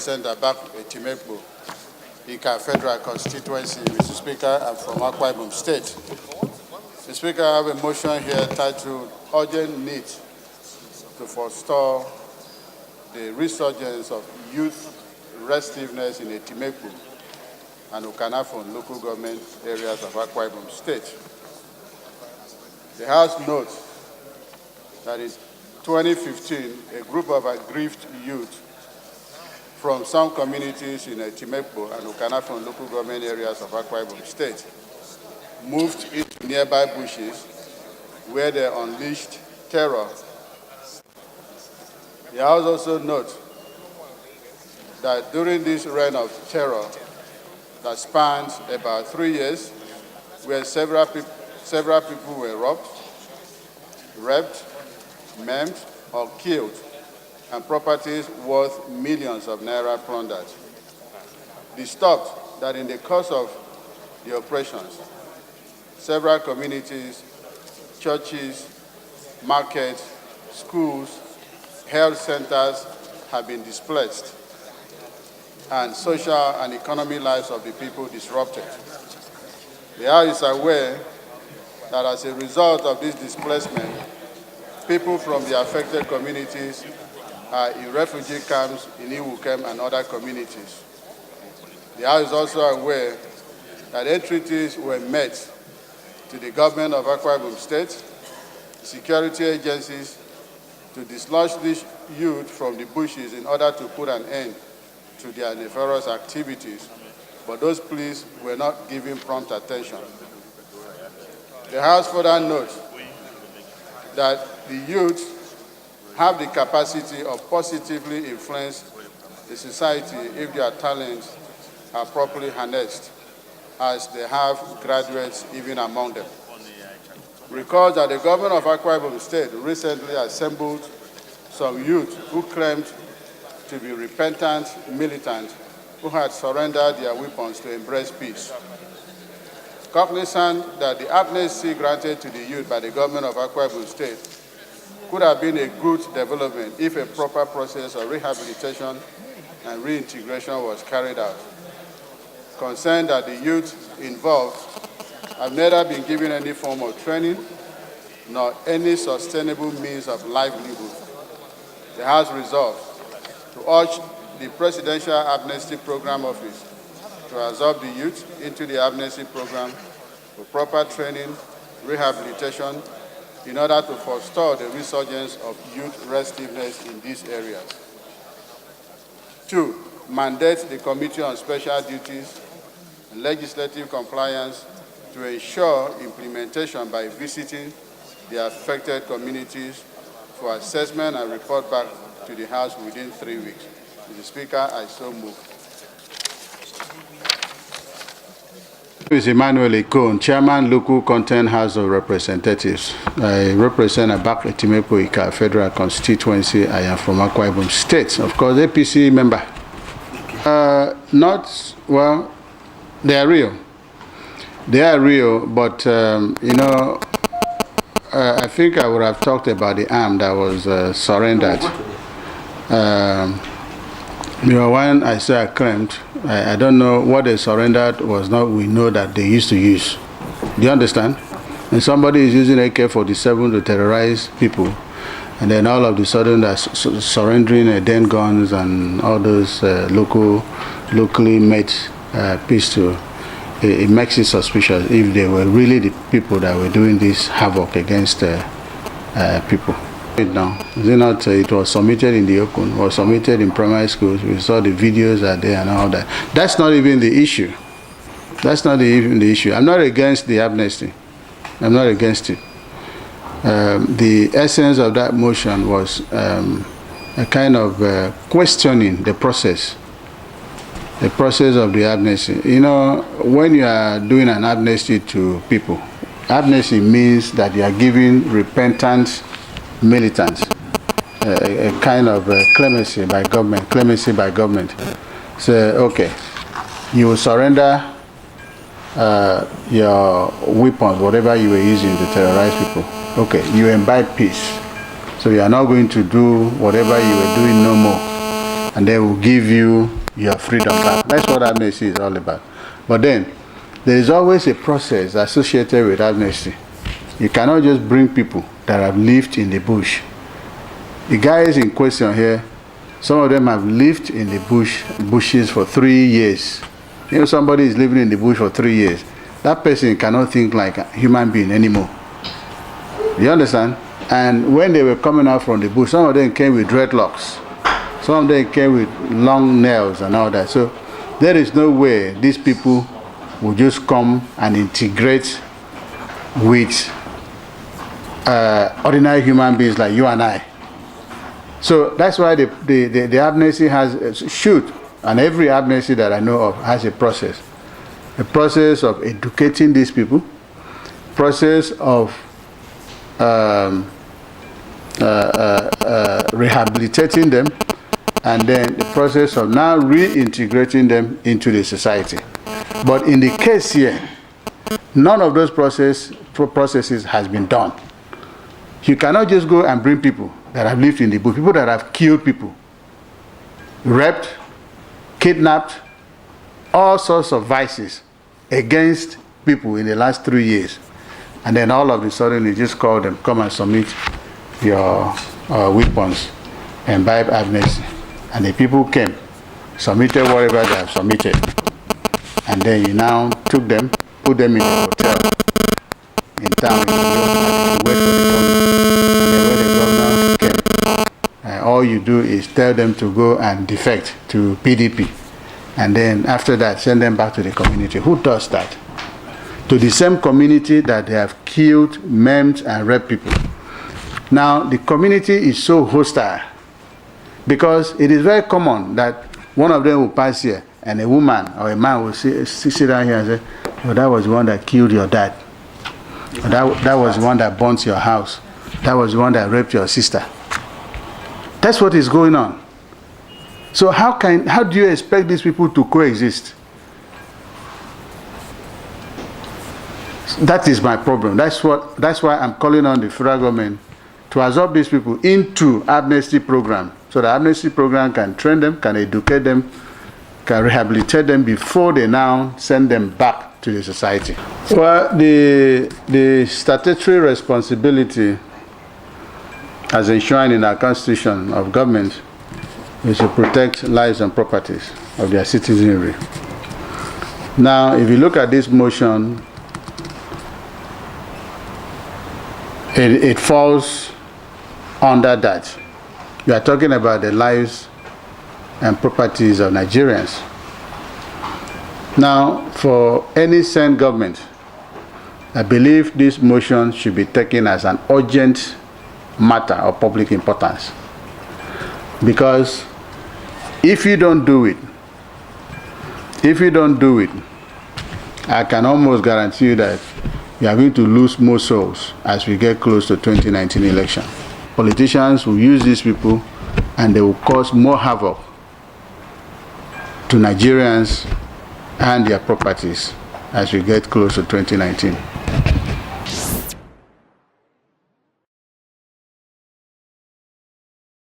represent Abak Etim, Ekpo Federal Constituency. Mr. Speaker, I'm from Akwa Ibom State. Mr. Speaker, I have a motion here titled Urgent Need to Forestall the Resurgence of Youth Restiveness in Etim and Ukanafun local government areas of Akwa Ibom State. The House notes that in 2015, a group of aggrieved youth from some communities in Etim and Ukanafun local government areas of Akwa Ibom State moved into nearby bushes where they unleashed terror. The House also notes that during this reign of terror that spans about 3 years, where several people were robbed, raped, maimed, or killed, and properties worth millions of naira plundered. Disturbed that in the course of the operations, several communities, churches, markets, schools, health centers have been displaced, and social and economic lives of the people disrupted. The House is aware that as a result of this displacement, people from the affected communities are in refugee camps in Iwukem and other communities. The House is also aware that entreaties were made to the government of Akwa Ibom State, security agencies, to dislodge these youth from the bushes in order to put an end to their nefarious activities, but those pleas were not given prompt attention. The House further notes that the youth have the capacity of positively influence the society if their talents are properly harnessed, as they have graduates even among them. Recall that the government of Akwa Ibom State recently assembled some youth who claimed to be repentant militants who had surrendered their weapons to embrace peace. Cognizant that the amnesty granted to the youth by the government of Akwa Ibom State could have been a good development if a proper process of rehabilitation and reintegration was carried out. Concerned that the youth involved have neither been given any form of training nor any sustainable means of livelihood. The House resolved to urge the Presidential Amnesty Program Office to absorb the youth into the amnesty program for proper training, rehabilitation, in order to forestall the resurgence of youth restiveness in these areas. 2, mandate the Committee on Special Duties and Legislative Compliance to ensure implementation by visiting the affected communities for assessment and report back to the House within 3 weeks. Mr. Speaker, I so move. Is Emmanuel Ekon, Chairman, Local Content House of Representatives. I represent Abak Etim Federal Constituency. I am from Akwa Ibom State. Of course, APC member. Well, they are real. They are real, but, I think I would have talked about the arm that was surrendered. When I say I claimed, I don't know what they surrendered was not we know that they used to use. Do you understand? And somebody is using AK-47 to terrorize people, and then all of a sudden they're surrendering den guns and all those locally made pistols. It makes it suspicious if they were really the people that were doing this havoc against people. Now, is it not? It was submitted in the open, was submitted in primary schools. We saw the videos are there and all that. That's not even the issue. That's not even the issue. I'm not against the amnesty. I'm not against it. The essence of that motion was a kind of questioning the process of the amnesty. You know, when you are doing an amnesty to people, amnesty means that you are giving repentant militants a kind of clemency by government. So, okay, you will surrender your weapons, whatever you were using to terrorize people. Okay, you imbibe peace. So you are not going to do whatever you were doing no more. and they will give you your freedom back. That's what amnesty is all about. But then, there is always a process associated with amnesty. You cannot just bring people that have lived in the bush. The guys in question here, some of them have lived in the bushes for 3 years. You know, somebody is living in the bush for 3 years. That person cannot think like a human being anymore. You understand? And when they were coming out from the bush, some of them came with dreadlocks. Some of them came with long nails and all that. So there is no way these people will just come and integrate with ordinary human beings like you and I. So that's why the amnesty should, and every amnesty that I know of has a process of educating these people, process of rehabilitating them, and then the process of now reintegrating them into the society. But in the case here, none of those processes has been done. You cannot just go and bring people that have lived in the bush, people that have killed people, raped, kidnapped, all sorts of vices against people in the last 3 years. And then all of a sudden you just call them, come and submit your weapons and buy amnesty. And the people came, submitted whatever they have submitted. And then you now took them, put them in a hotel in town, and you wait for the governor. And then when the governor came, all you do is tell them to go and defect to PDP. And then after that, send them back to the community. Who does that? To the same community that they have killed, maimed, and raped people. Now, the community is so hostile because it is very common that one of them will pass here and a woman or a man will sit down here and say, oh, that was the one that killed your dad. Or that was the one that burnt your house. That was the one that raped your sister. That's what is going on. So how do you expect these people to coexist? That is my problem. That's why I'm calling on the federal government to absorb these people into amnesty program, so the amnesty program can train them, can educate them, can rehabilitate them before they now send them back to the society. Well, the statutory responsibility as enshrined in our constitution of government is to protect lives and properties of their citizenry. Now, if you look at this motion, it falls under that. You are talking about the lives and properties of Nigerians. Now, for any sane government, I believe this motion should be taken as an urgent matter of public importance. Because if you don't do it, I can almost guarantee you that you are going to lose more souls as we get close to 2019 election. Politicians will use these people and they will cause more havoc to Nigerians and their properties as we get close to 2019.